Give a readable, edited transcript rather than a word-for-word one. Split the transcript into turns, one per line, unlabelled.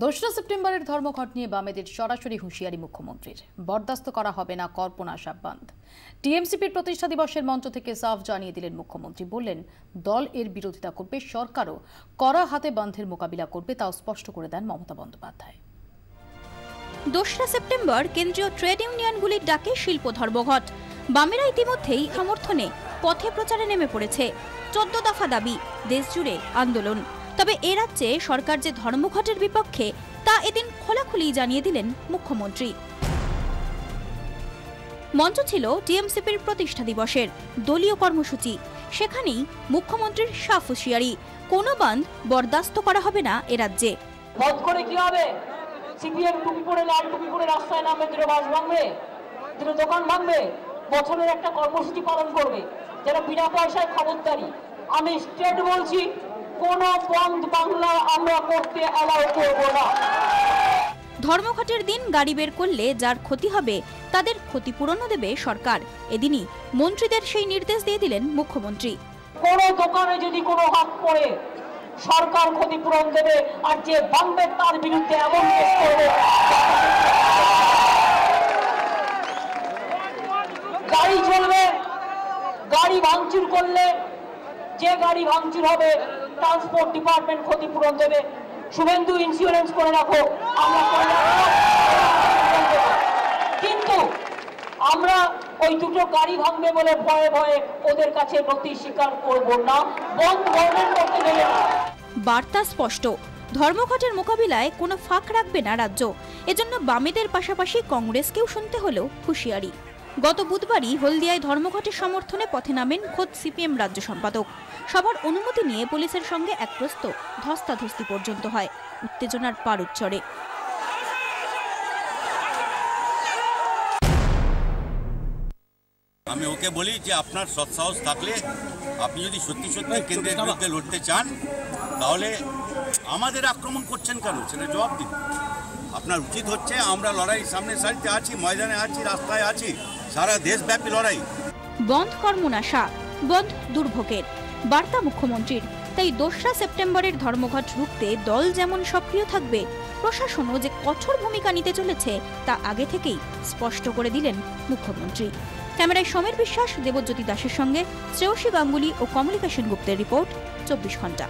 2রা সেপ্টেম্বরের ধর্মঘট নিয়ে বামেদের সরাসরি হুঁশিয়ারি মুখ্যমন্ত্রীর। বরদাস্ত করা হবে না কল্পনা সাব্বান্ত। টিএমসিপির প্রতিষ্ঠা দিবসের মঞ্চ থেকে সাফ জানিয়ে দিলেন মুখ্যমন্ত্রী। বললেন, দল এর বিরোধিতা করবে, সরকারও কড়া হাতে বন্ধের মোকাবিলা করবে, তাও স্পষ্ট করে দেন মমতা বন্দ্যোপাধ্যায়।
2রা সেপ্টেম্বর কেন্দ্রীয় ট্রেড ইউনিয়নগুলির ডাকে শিল্প ধর্মঘট। বামেরা ইতিমধ্যেই সমর্থনে পথে প্রচারে নেমে পড়েছে। 14 দফা দাবি, দেশজুড়ে আন্দোলন। তবে এ রাজ্যে সরকার যে ধর্মঘটের বিপক্ষে তা এদিন খোলাখুলি জানিয়ে দিলেন মুখ্যমন্ত্রী। মঞ্চ ছিল টিএমসিপির প্রতিষ্ঠা দিবসের দলীয় কর্মসূচি। সেখানেই মুখ্যমন্ত্রীর সাফ হুঁশিয়ারি, কোনো বাঁধ বরদাস্ত করা হবে না এ রাজ্যে।
বন্ধ করে কি হবে? সিপিএম টুপি পরে লাল টুপি পরে রাস্তায় নামবে, দুটো বাস ভাঙবে, দুটো দোকান ভাঙবে, বছরের একটা কর্মসূচি পালন করবে, যারা বিনা পয়সায় খবরদারি। আমি স্ট্রেট বলছি, কোন বন্ধ বাংলা আমরা করতে অ্যালাউ করব না।
ধর্মঘটের দিন গাড়ি বের করলে যার ক্ষতি হবে তাদের ক্ষতিপূরণও দেবে সরকার। এদিনই মন্ত্রীদের সেই নির্দেশ দিয়ে দিলেন মুখ্যমন্ত্রী।
কোন দোকানে যদি কোনো হাত পড়ে, সরকার ক্ষতিপূরণ দেবে, আর যে ভাঙবে তার বিরুদ্ধে এমন কেস করবে। গাড়ি চলবে, গাড়ি ভাঙচুর করলে যে গাড়ি ভাঙচুর হবে ট্রান্সপোর্ট ডিপার্টমেন্ট ক্ষতিপূরণ দেবে। শুভেন্দু ইন্স্যুরেন্স করে রাখো, আমরা করে রাখবো, কিন্তু আমরা ওই দুটো গাড়ি ভাঙবে বলে ভয়ে ভয়ে ওদের কাছে নথি স্বীকার করব না। বন্ধ গভর্নমেন্ট করতে দেবে না।
বার্তা স্পষ্ট, ধর্মঘটের মোকাবিলায় কোনো ফাঁক রাখবে না রাজ্য। এজন্য বামেদের পাশাপাশি কংগ্রেসকেও শুনতে হলো হুঁশিয়ারি। গত বুধবারই হলদিয়ায় ধর্মঘটের সমর্থনে পথে নামেন খোদ সিপিএম রাজ্য সম্পাদক। সবার অনুমতি নিয়ে পুলিশের সঙ্গে এক প্রস্ত ধস্তাধস্তি পর্যন্ত হয়। উত্তেজনার পারদ চড়ে।
আমি ওকে বলি যে আপনার সৎসাহস থাকলে আপনি যদি সত্যি সত্যি কেন্দ্রের বিরুদ্ধে লড়তে চান, তাহলে আমাদের আক্রমণ করছেন কেন সেটা জবাব দিন। আপনার উচিত হচ্ছে, আমরা লড়াই সামনে সারিতে আছি, ময়দানে আছি, রাস্তায় আছি, সারা দেশব্যাপী লড়াই।
বন্ধ কর্মনাশা, বন্ধ দুর্ভোগের বার্তা মুখ্যমন্ত্রীর। তাই 2রা সেপ্টেম্বরের ধর্মঘট রুখতে দল যেমন সক্রিয় থাকবে, প্রশাসনও যে কঠোর ভূমিকা নিতে চলেছে তা আগে থেকেই স্পষ্ট করে দিলেন মুখ্যমন্ত্রী। ক্যামেরায় সমীর বিশ্বাস, দেবজ্যোতি দাসের সঙ্গে শ্রেয়সী গাঙ্গুলি ও কমলিকা সেনগুপ্তের রিপোর্ট, 24 ঘন্টা।